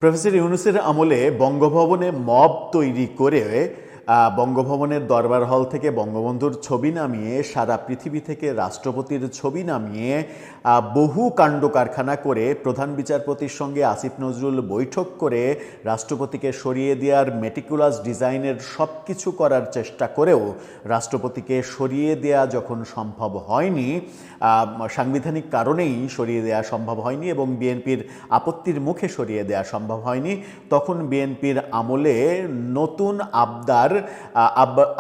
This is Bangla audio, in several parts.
প্রফেসর ইউনূসের আমলে বঙ্গভবনে মব তৈরি করে বঙ্গভবনের দরবার হল থেকে বঙ্গবন্ধুর ছবি নামিয়ে সারা পৃথিবী থেকে রাষ্ট্রপতির ছবি নামিয়ে বহু কাণ্ড কারখানা করে প্রধান বিচারপতির সঙ্গে আসিফ নজরুল বৈঠক করে রাষ্ট্রপতিকে সরিয়ে দেওয়ার মেটিকুলাস ডিজাইনের সব কিছু করার চেষ্টা করেও রাষ্ট্রপতিকে সরিয়ে দেয়া যখন সম্ভব হয়নি, সাংবিধানিক কারণেই সরিয়ে দেওয়া সম্ভব হয়নি এবং বিএনপির আপত্তির মুখে সরিয়ে দেওয়া সম্ভব হয়নি, তখন বিএনপির আমলে নতুন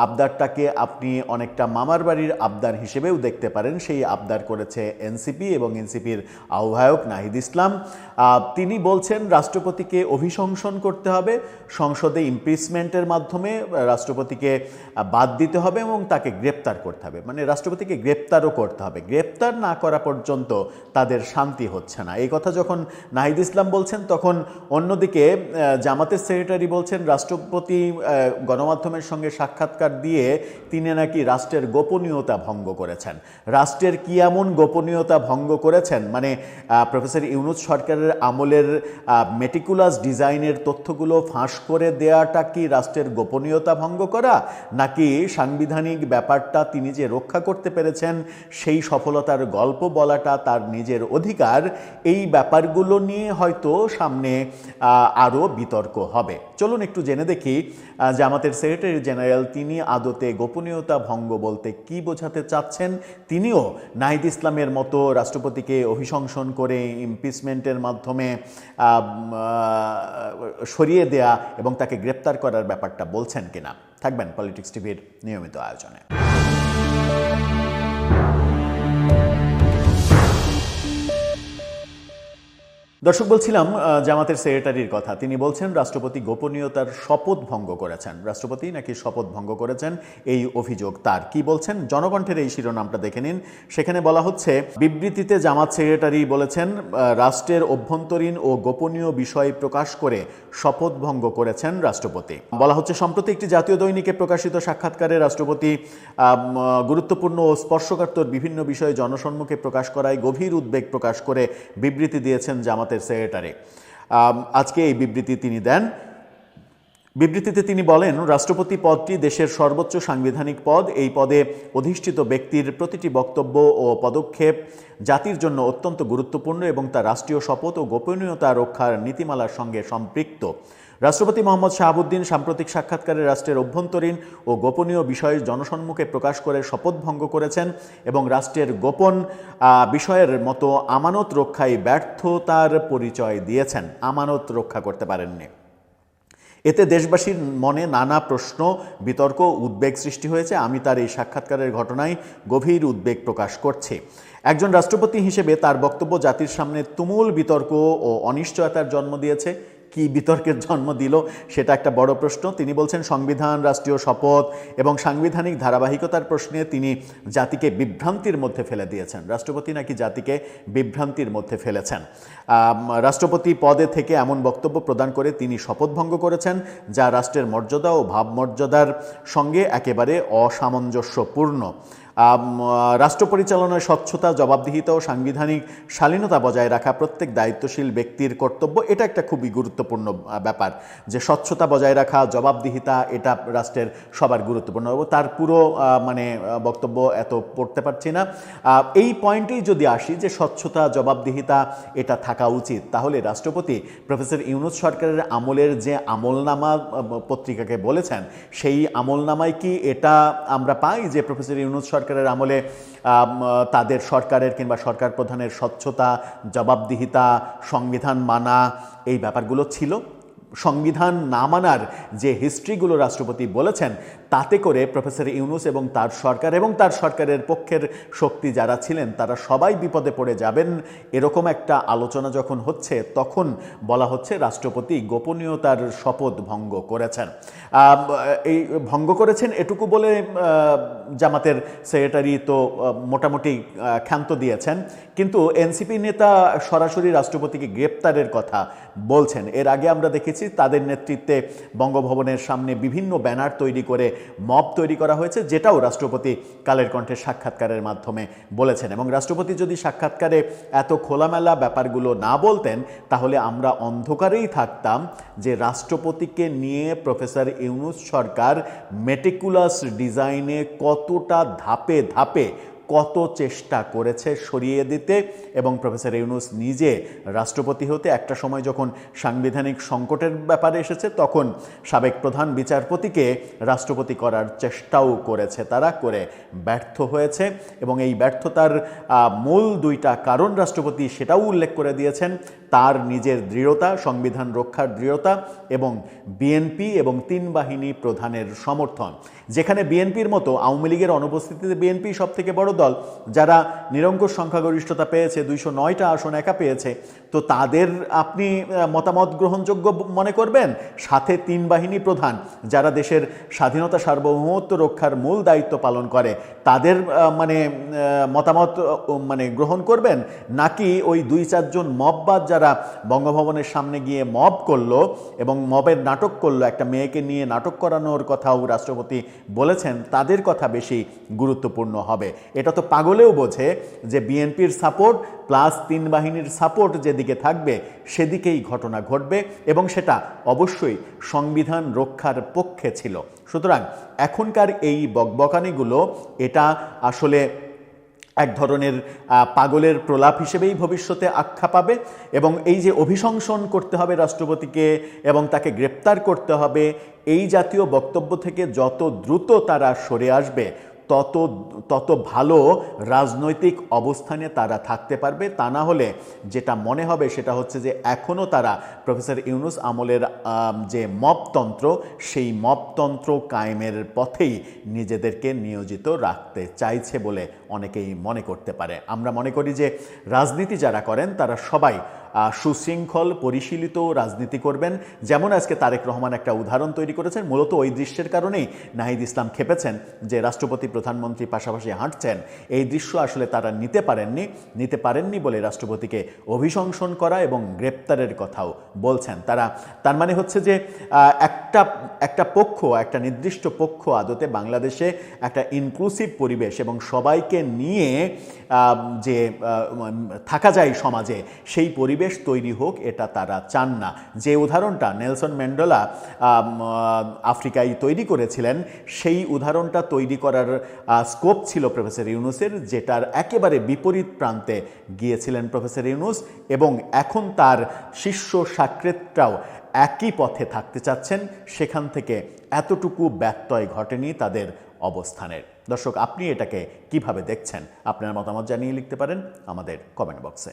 আবদারটাকে আপনি অনেকটা মামার বাড়ির আবদার হিসেবেও দেখতে পারেন। সেই আবদার করেছে এনসিপি এবং এনসিপির আহ্বায়ক নাহিদ ইসলাম। তিনি বলছেন রাষ্ট্রপতিকে অভিশংসন করতে হবে, সংসদে ইমপিচমেন্টের মাধ্যমে রাষ্ট্রপতিকে বাদ দিতে হবে এবং তাকে গ্রেপ্তার করতে হবে, মানে রাষ্ট্রপতিকে গ্রেপ্তারও করতে হবে। গ্রেপ্তার না করা পর্যন্ত তাদের শান্তি হচ্ছে না। এই কথা যখন নাহিদ ইসলাম বলছেন, তখন অন্যদিকে জামাতের সেক্রেটারি বলছেন রাষ্ট্রপতি গণমাধ্যমের সঙ্গে সাক্ষাৎকার দিয়ে তিনি নাকি রাষ্ট্রের গোপনীয়তা ভঙ্গ করেছেন। রাষ্ট্রের কি এমন গোপনীয়তা ভঙ্গ করেছেন? মানে প্রফেসর ইউনূস সরকারের আমলের মেটিকুলাস ডিজাইনের তথ্যগুলো ফাঁস করে দেওয়াটা কি রাষ্ট্রের গোপনীয়তা ভঙ্গ করা, নাকি সাংবিধানিক ব্যাপারটা তিনি যে রক্ষা করতে পেরেছেন সেই সফলতার গল্প বলাটা তার নিজের অধিকার? এই ব্যাপারগুলো নিয়ে হয়তো সামনে আরও বিতর্ক হবে। চলুন একটু জেনে দেখি জামাতের সেক্রেটারি জেনারেল তিনি আদতে গোপনীয়তা ভঙ্গ বলতে কি বোঝাতে চাচ্ছেন। তিনিও নাহিদ ইসলামের মতো রাষ্ট্রপতিকে অভিশংসন করে ইমপিচমেন্টের মাধ্যমে সরিয়ে দেয়া এবং তাকে গ্রেপ্তার করার ব্যাপারটা বলছেন কিনা। থাকবেন পলিটিক্স টিভির নিয়মিত আয়োজনে। দর্শক, বলছিলাম জামাতের সেক্রেটারির কথা। তিনি বলছেন রাষ্ট্রপতি গোপনীয়তার শপথ ভঙ্গ করেছেন, রাষ্ট্রপতি নাকি শপথ ভঙ্গ করেছেন, এই অভিযোগ তার। কি বলছেন জনকণ্ঠের এই শিরোনামটা দেখে নিন। সেখানে বলা হচ্ছে, বিবৃতিতে জামাত সেক্রেটারি বলেছেন রাষ্ট্রের অভ্যন্তরীণ ও গোপনীয় বিষয় প্রকাশ করে শপথ ভঙ্গ করেছেন রাষ্ট্রপতি। বলা হচ্ছে, সম্প্রতি একটি জাতীয় দৈনিকে প্রকাশিত সাক্ষাৎকারে রাষ্ট্রপতি গুরুত্বপূর্ণ ও স্পর্শকাতর বিভিন্ন বিষয়ে জনসম্মুখে প্রকাশ করায় গভীর উদ্বেগ প্রকাশ করে বিবৃতি দিয়েছেন জামাতের সেক্রেটারি। আজকে এই বিবৃতি তিনি দেন। বিবৃতিতে তিনি বলেন, রাষ্ট্রপতি পদটি দেশের সর্বোচ্চ সাংবিধানিক পদ। এই পদে অধিষ্ঠিত ব্যক্তির প্রতিটি বক্তব্য ও পদক্ষেপ জাতির জন্য অত্যন্ত গুরুত্বপূর্ণ এবং তা রাষ্ট্রীয় শপথ ও গোপনীয়তা রক্ষার নীতিমালার সঙ্গে সম্পৃক্ত। রাষ্ট্রপতি মোহাম্মদ শাহাবুদ্দিন সাম্প্রতিক সাক্ষাৎকারে রাষ্ট্রের অভ্যন্তরীণ ও গোপনীয় বিষয় জনসম্মুখে প্রকাশ করে শপথ ভঙ্গ করেছেন এবং রাষ্ট্রের গোপন বিষয়ের মতো আমানত রক্ষায় ব্যর্থতার পরিচয় দিয়েছেন। আমানত রক্ষা করতে পারেননি। এতে দেশবাসীর মনে নানা প্রশ্ন, বিতর্ক, উদ্বেগ সৃষ্টি হয়েছে। আমি তার এই সাক্ষাৎকারের ঘটনায় গভীর উদ্বেগ প্রকাশ করছি। একজন রাষ্ট্রপতি হিসেবে তার বক্তব্য জাতির সামনে তুমুল বিতর্ক ও অনিশ্চয়তার জন্ম দিয়েছে। কি বিতর্কের জন্ম দিল সেটা একটা বড় প্রশ্ন। তিনি বলছেন সংবিধান, রাষ্ট্রীয় শপথ এবং সাংবিধানিক ধারাবাহিকতার প্রশ্নে তিনি জাতিকে বিভ্রান্তির মধ্যে ফেলে দিয়েছেন। রাষ্ট্রপতি নাকি জাতিকে বিভ্রান্তির মধ্যে ফেলেছেন। রাষ্ট্রপতি পদে থেকে এমন বক্তব্য প্রদান করে তিনি শপথ ভঙ্গ করেছেন যা রাষ্ট্রের মর্যাদা ও ভাবমর্যাদার সঙ্গে একেবারে অসামঞ্জস্যপূর্ণ। রাষ্ট্র পরিচালনায় স্বচ্ছতা, জবাবদিহিতা ও সাংবিধানিক শালীনতা বজায় রাখা প্রত্যেক দায়িত্বশীল ব্যক্তির কর্তব্য। এটা একটা খুবই গুরুত্বপূর্ণ ব্যাপার যে স্বচ্ছতা বজায় রাখা, জবাবদিহিতা, এটা রাষ্ট্রের সবার গুরুত্বপূর্ণ। তার পুরো বক্তব্য এত পড়তে পারছি না। এই পয়েন্টেই যদি আসি যে স্বচ্ছতা, জবাবদিহিতা এটা থাকা উচিত, তাহলে রাষ্ট্রপতি প্রফেসর ইউনূস সরকারের আমলের যে আমলনামা পত্রিকাকে বলেছেন, সেই আমলনামায় কি এটা আমরা পাই যে প্রফেসর ইউনূস সরকারের আমলে তাদের সরকারের কিংবা সরকার প্রধানের স্বচ্ছতা, জবাবদিহিতা, সংবিধান মানা এই ব্যাপারগুলো ছিল? সংবিধান না মানার যে হিস্ট্রিগুলো রাষ্ট্রপতি বলেছেন, তাতে করে প্রফেসর ইউনূস এবং তার সরকার এবং তার সরকারের পক্ষের শক্তি যারা ছিলেন তারা সবাই বিপদে পড়ে যাবেন। এরকম একটা আলোচনা যখন হচ্ছে, তখন বলা হচ্ছে রাষ্ট্রপতি গোপনীয়তার শপথ ভঙ্গ করেছেন। এই ভঙ্গ করেছেন এটুকু বলে জামাতের সেক্রেটারি তো মোটামুটি ক্ষান্ত দিয়েছেন, কিন্তু এনসিপি নেতা সরাসরি রাষ্ট্রপতিকে গ্রেপ্তারের কথা বলছেন। এর আগে আমরা দেখেছি তাদের নেতৃত্বে বঙ্গভবনের সামনে বিভিন্ন ব্যানার তৈরি করে মব তৈরি করা হয়েছে, যেটাও রাষ্ট্রপতি কালের কণ্ঠের সাক্ষাৎকারের মাধ্যমে বলেছেন। এবং রাষ্ট্রপতি যদি সাক্ষাৎকারে এত খোলামেলা ব্যাপারগুলো না বলতেন, তাহলে আমরা অন্ধকারেই থাকতাম যে রাষ্ট্রপতিকে নিয়ে প্রফেসর ইউনূস সরকার মেটিকুলাস ডিজাইনে কতটা ধাপে ধাপে কত চেষ্টা করেছে সরিয়ে দিতে। এবং প্রফেসর ইউনূস নিজে রাষ্ট্রপতি হতে একটা সময় যখন সাংবিধানিক সংকটের ব্যাপারে এসেছে, তখন সাবেক প্রধান বিচারপতিকে রাষ্ট্রপতি করার চেষ্টাও করেছে, তারা করে ব্যর্থ হয়েছে। এবং এই ব্যর্থতার মূল দুইটা কারণ রাষ্ট্রপতি সেটাও উল্লেখ করে দিয়েছেন, তার নিজের দৃঢ়তা, সংবিধান রক্ষার দৃঢ়তা এবং বিএনপি এবং তিন বাহিনী প্রধানের সমর্থন। যেখানে বিএনপির মতো আওয়ামী লীগের অনুপস্থিতিতে বিএনপি সব থেকে বড় দল, যারা নিরঙ্কুশ সংখ্যাগরিষ্ঠতা পেয়েছে, 209টা আসন একা পেয়েছে, তো তাদের আপনি মতামত গ্রহণযোগ্য মনে করবেন? সাথে তিন বাহিনী প্রধান, যারা দেশের স্বাধীনতা সার্বভৌমত্ব রক্ষার মূল দায়িত্ব পালন করে, তাদের মতামত গ্রহণ করবেন? নাকি ওই 2-4 জন মববাদ যারা বঙ্গভবনের সামনে গিয়ে মব করলো এবং মবের নাটক করলো, একটা মেয়েকে নিয়ে নাটক করানোর কথাও রাষ্ট্রপতি বলেছেন, তাদের কথা বেশি গুরুত্বপূর্ণ হবে? এটা তো পাগলেও বোঝে যে বিএনপির সাপোর্ট প্লাস তিন বাহিনীর সাপোর্ট যেদিকে থাকবে সেদিকেই ঘটনা ঘটবে, এবং সেটা অবশ্যই সংবিধান রক্ষার পক্ষে ছিল। সুতরাং এখনকার এই বকবকানিগুলো এটা আসলে এক ধরনের পাগলের প্রলাপ হিসেবেই ভবিষ্যতে আখ্যা পাবে। এবং এই যে অভিশংসন করতে হবে রাষ্ট্রপতিকে এবং তাকে গ্রেপ্তার করতে হবে, এই জাতীয় বক্তব্য থেকে যত দ্রুত তারা সরে আসবে, তত ভালো রাজনৈতিক অবস্থানে তারা থাকতে পারবে। তা না হলে যেটা মনে হবে সেটা হচ্ছে যে এখনও তারা প্রফেসর ইউনূস আমলের যে মবতন্ত্র, সেই মবতন্ত্র কায়েমের পথেই নিজেদেরকে নিয়োজিত রাখতে চাইছে বলে অনেকেই মনে করতে পারে। আমরা মনে করি যে রাজনীতি যারা করেন তারা সবাই সুশৃঙ্খল পরিশীলিত রাজনীতি করবেন। যেমন আজকে তারেক রহমান একটা উদাহরণ তৈরি করেছেন, মূলত ওই দৃশ্যের কারণেই নাহিদ ইসলাম খেপেছেন যে রাষ্ট্রপতি প্রধানমন্ত্রী পাশাপাশি হাঁটছেন, এই দৃশ্য আসলে তারা নিতে পারেননি বলে রাষ্ট্রপতিকে অভিশংসন করা এবং গ্রেপ্তারের কথাও বলছেন তারা। তার মানে হচ্ছে যে একটা পক্ষ, একটা নির্দিষ্ট পক্ষ আদতে বাংলাদেশে একটা ইনক্লুসিভ পরিবেশ এবং সবাইকে নিয়ে যে থাকা যায় সমাজে, সেই পরিবেশ তৈরি হোক, এটা তারা চান না। যে উদাহরণটা নেলসন ম্যান্ডেলা আফ্রিকায় তৈরি করেছিলেন, সেই উদাহরণটা তৈরি করার স্কোপ ছিল প্রফেসর ইউনূসের, যেটার একেবারে বিপরীত প্রান্তে গিয়েছিলেন প্রফেসর ইউনূস। এবং এখন তার শিষ্য সাকরেতরাও একই পথে থাকতে চাচ্ছেন। সেখান থেকে এতটুকু ব্যত্যয় ঘটেনি তাদের অবস্থানের। দর্শক, আপনি এটাকে কিভাবে দেখছেন? আপনার মতামত জানিয়ে লিখতে পারেন আমাদের কমেন্ট বক্সে।